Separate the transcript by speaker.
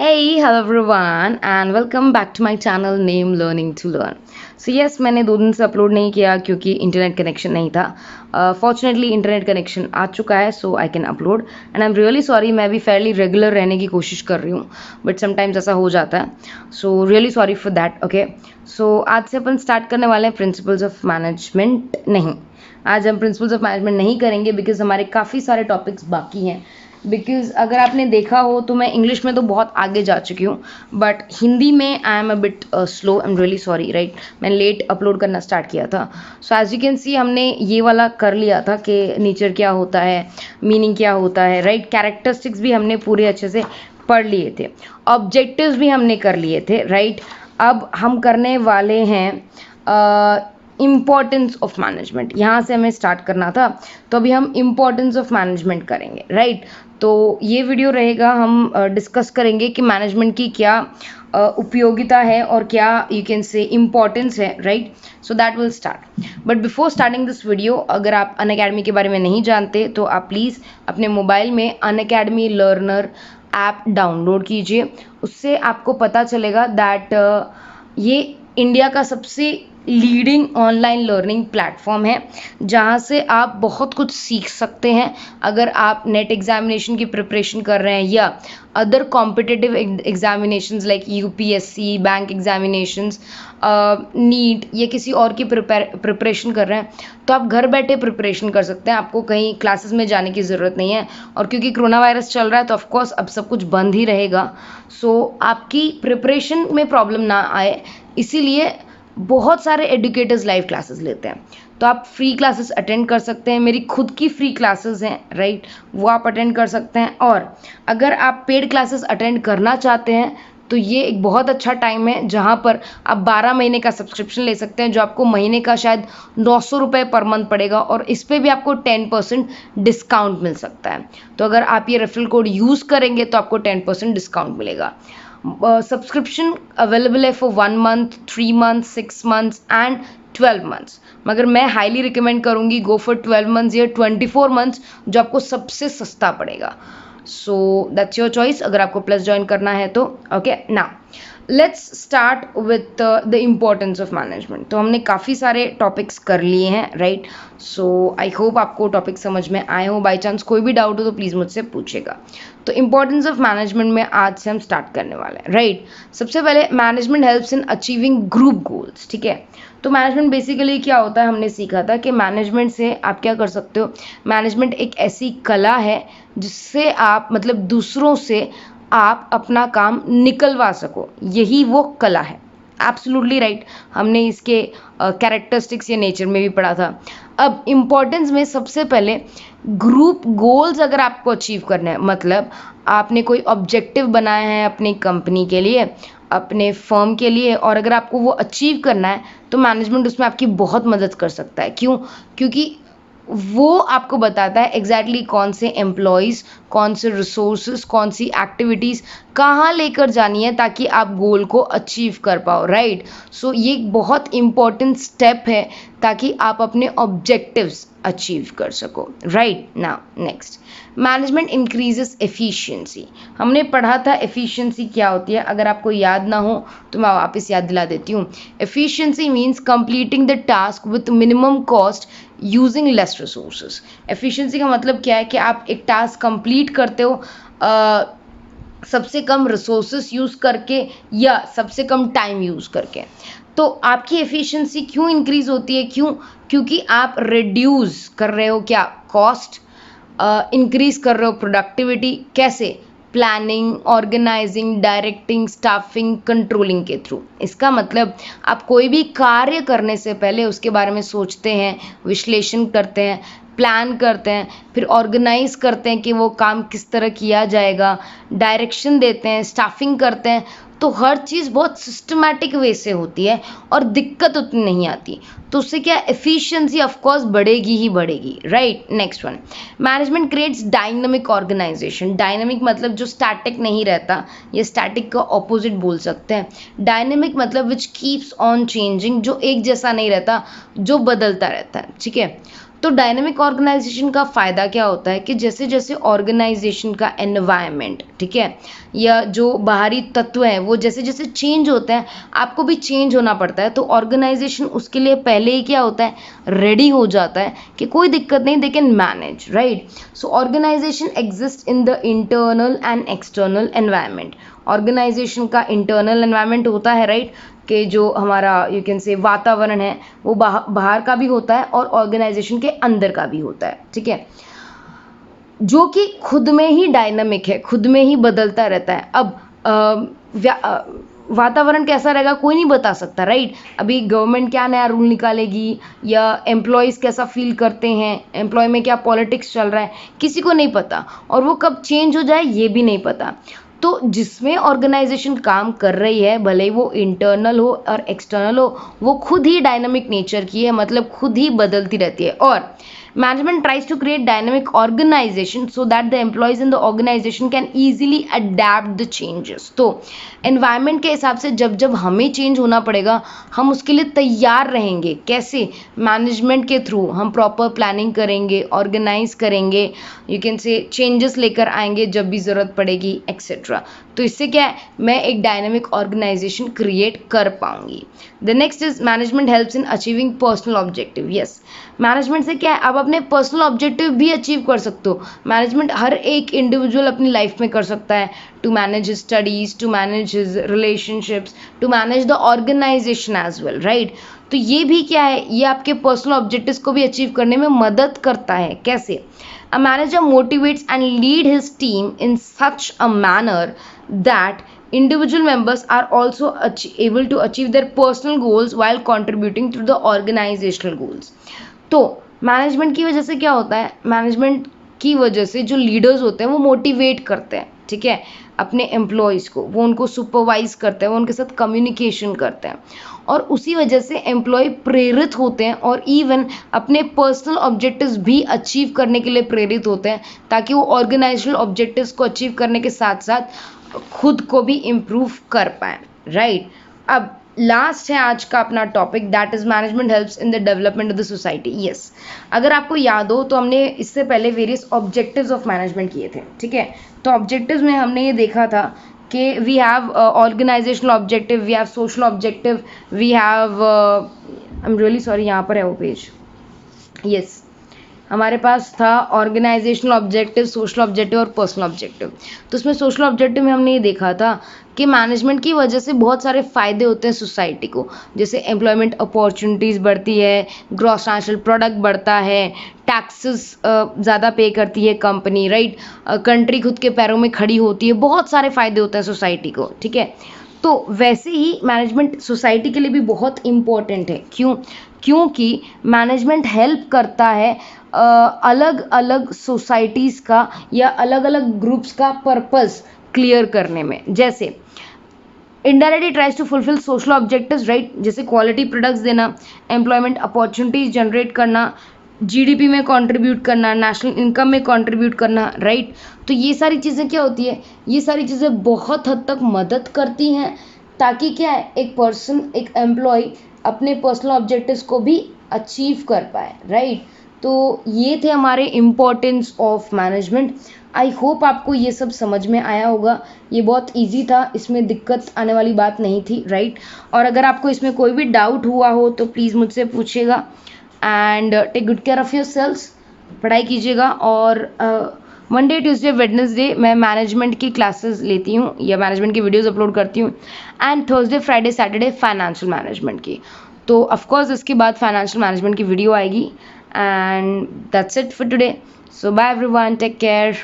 Speaker 1: Hey, hello everyone and welcome back to my channel name Learning to Learn. So yes, मैंने 2 दिन से upload नहीं किया क्योंकि इंटरनेट कनेक्शन नहीं था. फॉर्चुनेटली इंटरनेट कनेक्शन आ चुका है so I can upload and I am really sorry. मैं भी फेयरली रेगुलर रहने की कोशिश कर रही हूँ बट समटाइम्स ऐसा हो जाता है. So really sorry for that. Okay, so आज से अपन स्टार्ट करने वाले हैं प्रिंसिपल्स ऑफ मैनेजमेंट. नहीं, आज हम प्रिंसिपल्स ऑफ मैनेजमेंट नहीं करेंगे बिकॉज हमारे काफ़ी सारे टॉपिक्स बाकी हैं. बिकॉज अगर आपने देखा हो तो मैं इंग्लिश में तो बहुत आगे जा चुकी हूँ बट हिंदी में I am a bit slow. I am really sorry. Right, मैंने लेट अपलोड करना स्टार्ट किया था. So as you can see हमने ये वाला कर लिया था कि नेचर क्या होता है, मीनिंग क्या होता है. राइट, कैरेक्टरिस्टिक्स भी हमने पूरे अच्छे से पढ़ लिए थे, ऑब्जेक्टिव्स भी हमने कर लिए थे. राइट, अब हम करने वाले हैं इम्पॉर्टेंस ऑफ मैनेजमेंट. यहाँ से हमें स्टार्ट करना था तो अभी हम इम्पॉर्टेंस ऑफ मैनेजमेंट करेंगे. राइट, तो ये वीडियो रहेगा, हम डिस्कस करेंगे कि मैनेजमेंट की क्या उपयोगिता है और क्या यू कैन से इम्पॉर्टेंस है. Right, so that will start. But before starting this video, अगर आप अनअकैडमी के बारे में नहीं जानते तो आप प्लीज़ अपने मोबाइल में अनअकैडमी लर्नर ऐप डाउनलोड कीजिए. उससे आपको पता चलेगा दैट ये इंडिया का सबसे लीडिंग ऑनलाइन लर्निंग प्लेटफॉर्म है जहाँ से आप बहुत कुछ सीख सकते हैं. अगर आप नेट एग्जामिनेशन की प्रिपरेशन कर रहे हैं या other competitive examinations like UPSC, bank examinations, NEET या किसी और की प्रिपरेशन कर रहे हैं तो आप घर बैठे प्रिपरेशन कर सकते हैं. आपको कहीं क्लासेस में जाने की ज़रूरत नहीं है. और क्योंकि कोरोना वायरस चल रहा है तो ऑफकोर्स अब सब कुछ बंद ही रहेगा. सो आपकी प्रिपरेशन में प्रॉब्लम ना आए इसीलिए बहुत सारे एडुकेटर्स लाइव क्लासेस लेते हैं. तो आप फ्री क्लासेस अटेंड कर सकते हैं. मेरी खुद की फ्री क्लासेस हैं. राइट, वो आप अटेंड कर सकते हैं. और अगर आप पेड क्लासेस अटेंड करना चाहते हैं तो ये एक बहुत अच्छा टाइम है जहाँ पर आप 12 महीने का सब्सक्रिप्शन ले सकते हैं जो आपको महीने का शायद 900 रुपये पर मंथ पड़ेगा और इस पर भी आपको 10% डिस्काउंट मिल सकता है. तो अगर आप ये रेफरल कोड यूज़ करेंगे तो आपको 10% डिस्काउंट मिलेगा. सब्सक्रिप्शन अवेलेबल है for 1 month, 3 month, 6 months and 12 months. मगर मैं हाईली रिकमेंड करूँगी गो फॉर 12 मंथ्स या 24 मंथ्स जो आपको सबसे सस्ता पड़ेगा. सो दैट्स योर चॉइस अगर आपको प्लस ज्वाइन करना है तो. Okay, now let's start with the importance of management. तो हमने काफ़ी सारे टॉपिक्स कर लिए हैं. राइट, सो आई होप आपको टॉपिक समझ में आए हो. बाई चांस कोई भी डाउट हो तो प्लीज़ मुझसे पूछेगा. तो इम्पोर्टेंस ऑफ मैनेजमेंट में आज से हम स्टार्ट करने वाले हैं. राइट, सबसे पहले management helps in achieving group goals. ठीक है, तो मैनेजमेंट बेसिकली क्या होता है, हमने सीखा था कि मैनेजमेंट से आप क्या कर सकते हो. मैनेजमेंट एक ऐसी कला है जिससे आप मतलब दूसरों से आप अपना काम निकलवा सको. यही वो कला है. एब्सोल्युटली राइट, हमने इसके कैरेक्टरिस्टिक्स या नेचर में भी पढ़ा था. अब इम्पोर्टेंस में सबसे पहले ग्रुप गोल्स अगर आपको अचीव करना है, मतलब आपने कोई ऑब्जेक्टिव बनाया है अपनी कंपनी के लिए, अपने फर्म के लिए, और अगर आपको वो अचीव करना है तो मैनेजमेंट उसमें आपकी बहुत मदद कर सकता है. क्यों? क्योंकि वो आपको बताता है एग्जैक्टली कौन से एम्प्लॉयज़, कौन से रिसोर्सेज, कौन सी एक्टिविटीज़ कहाँ लेकर जानी है ताकि आप गोल को अचीव कर पाओ. राइट, सो ये एक बहुत इम्पॉर्टेंट स्टेप है ताकि आप अपने ऑब्जेक्टिव्स अचीव कर सको. Right, now next, management increases efficiency. हमने पढ़ा था एफिशिएंसी क्या होती है. अगर आपको याद ना हो तो मैं वापस याद दिला देती हूँ. Efficiency means completing the task with minimum cost using less resources. Efficiency का मतलब क्या है कि आप एक टास्क कंप्लीट करते हो सबसे कम रिसोर्सेज यूज़ करके या सबसे कम टाइम यूज़ करके. तो आपकी एफिशिएंसी क्यों इंक्रीज होती है? क्योंकि आप रिड्यूस कर रहे हो क्या, कॉस्ट, इंक्रीज कर रहे हो प्रोडक्टिविटी. कैसे? Planning, organising, directing, staffing, controlling के थ्रू. इसका मतलब आप कोई भी कार्य करने से पहले उसके बारे में सोचते हैं, विश्लेषण करते हैं, प्लान करते हैं, फिर ऑर्गेनाइज करते हैं कि वो काम किस तरह किया जाएगा, डायरेक्शन देते हैं, स्टाफिंग करते हैं. तो हर चीज़ बहुत सिस्टमैटिक वे से होती है और दिक्कत उतनी नहीं आती. तो उससे क्या, एफिशिएंसी ऑफ कोर्स बढ़ेगी ही बढ़ेगी. Right, next one, management creates dynamic organisation. Dynamic मतलब जो स्टैटिक नहीं रहता, ये स्टैटिक का ऑपोजिट बोल सकते हैं. डायनामिक मतलब विच कीप्स ऑन चेंजिंग, जो एक जैसा नहीं रहता, जो बदलता रहता है. ठीक है, तो डायनेमिक ऑर्गेनाइजेशन का फ़ायदा क्या होता है कि जैसे जैसे ऑर्गेनाइजेशन का एनवायरनमेंट, ठीक है, या जो बाहरी तत्व हैं वो जैसे जैसे चेंज होते हैं, आपको भी चेंज होना पड़ता है। तो ऑर्गेनाइजेशन उसके लिए पहले ही क्या होता है, रेडी हो जाता है कि कोई दिक्कत नहीं, they can manage, right. So organisation exist in the internal and external environment. Organisation का इंटरनल एनवायरनमेंट होता है, राइट, कि जो हमारा यू कैन से वातावरण है वो बाहर का भी होता है और ऑर्गेनाइजेशन के अंदर का भी होता है, ठीक है, जो कि खुद में ही डायनामिक है, खुद में ही बदलता रहता है। अब वातावरण कैसा रहेगा कोई नहीं बता सकता, राइट। अभी गवर्नमेंट क्या नया रूल निकालेगी या एम्प्लॉयज़ कैसा फील करते हैं, एम्प्लॉय में क्या पॉलिटिक्स चल रहा है, किसी को नहीं पता, और वो कब चेंज हो जाए ये भी नहीं पता। तो जिसमें ऑर्गेनाइजेशन काम कर रही है, भले ही वो इंटरनल हो और एक्सटर्नल हो, वो खुद ही डायनामिक नेचर की है, मतलब खुद ही बदलती रहती है। और management tries to create dynamic organization so that the employees in the organization can easily adapt the changes। तो environment के हिसाब से जब जब हमें चेंज होना पड़ेगा, हम उसके लिए तैयार रहेंगे। कैसे? मैनेजमेंट के थ्रू हम प्रॉपर प्लानिंग करेंगे, ऑर्गेनाइज करेंगे, यू कैन से चेंजेस लेकर आएंगे जब भी ज़रूरत पड़ेगी, एक्सेट्रा। तो इससे क्या है, मैं एक डायनेमिक ऑर्गेनाइजेशन क्रिएट कर पाऊंगी। The next is management helps in achieving personal objective. Yes, management से क्या है, आप अपने पर्सनल ऑब्जेक्टिव भी अचीव कर सकते हो। मैनेजमेंट हर एक इंडिविजुअल अपनी लाइफ में कर सकता है, to manage his studies, to manage his relationships, to manage the organisation as well, right. तो ये भी क्या है, ये आपके पर्सनल ऑब्जेक्टिव्स को भी अचीव करने में मदद करता है। कैसे? A manager motivates and lead his team in such a manner that individual members are also able to achieve their personal goals while contributing to the organizational goals। तो management की वजह से क्या होता है, मैनेजमेंट की वजह से जो लीडर्स होते हैं वो मोटिवेट करते हैं, ठीक है, अपने एम्प्लॉयज़ को, वो उनको सुपरवाइज करते हैं, वो उनके साथ कम्युनिकेशन करते हैं, और उसी वजह से एम्प्लॉय प्रेरित होते हैं और इवन अपने पर्सनल ऑब्जेक्टिव्स भी अचीव करने के लिए प्रेरित होते हैं, ताकि वो ऑर्गेनाइजेशनल ऑब्जेक्टिव्स को अचीव करने के साथ साथ खुद को भी इम्प्रूव कर पाए, राइट। अब लास्ट है आज का अपना topic, that is management helps in the development of the society. Yes, अगर आपको याद हो तो हमने इससे पहले वेरियस ऑब्जेक्टिव्स ऑफ मैनेजमेंट किए थे, ठीक है। तो ऑब्जेक्टिव्स में हमने ये देखा था कि we have organisational objective, we have social objective, we have I am really sorry, यहाँ पर है वो पेज। यस, हमारे पास था ऑर्गेनाइजेशनल ऑब्जेक्टिव, सोशल ऑब्जेक्टिव और पर्सनल ऑब्जेक्टिव। तो उसमें सोशल ऑब्जेक्टिव में हमने ये देखा था कि मैनेजमेंट की वजह से बहुत सारे फ़ायदे होते हैं सोसाइटी को, जैसे एम्प्लॉयमेंट अपॉर्चुनिटीज़ बढ़ती है, ग्रॉस नेशनल प्रोडक्ट बढ़ता है, टैक्सेस ज़्यादा पे करती है कंपनी, राइट, कंट्री खुद के पैरों में खड़ी होती है, बहुत सारे फ़ायदे होते हैं सोसाइटी को, ठीक है। तो वैसे ही मैनेजमेंट सोसाइटी के लिए भी बहुत इम्पोर्टेंट है। क्यों? क्योंकि मैनेजमेंट हेल्प करता है अलग अलग सोसाइटीज़ का या अलग अलग ग्रुप्स का पर्पस क्लियर करने में। जैसे indirectly tries to fulfil social objectives, right, जैसे क्वालिटी प्रोडक्ट्स देना, एम्प्लॉयमेंट अपॉर्चुनिटीज जनरेट करना, जीडीपी में कंट्रीब्यूट करना, नेशनल इनकम में कंट्रीब्यूट करना, राइट। तो ये सारी चीज़ें क्या होती है, ये सारी चीज़ें बहुत हद तक मदद करती हैं, ताकि क्या है, एक पर्सन, एक एम्प्लॉय अपने पर्सनल ऑब्जेक्टिव्स को भी अचीव कर पाए, राइट। तो ये थे हमारे importance of management. I hope आपको ये सब समझ में आया होगा, ये बहुत इजी था, इसमें दिक्कत आने वाली बात नहीं थी, राइट। और अगर आपको इसमें कोई भी डाउट हुआ हो तो प्लीज़ मुझसे पूछिएगा, and take good care of yourselves, पढ़ाई कीजिएगा। और मंडे, ट्यूसडे, वेडनेसडे मैं मैनेजमेंट की क्लासेस लेती हूँ या मैनेजमेंट की वीडियोस अपलोड करती हूँ, and Thursday, Friday, Saturday financial management की। तो ऑफकोर्स इसके बाद फाइनेंशियल मैनेजमेंट की वीडियो आएगी, and that's it for today. So bye everyone, take care.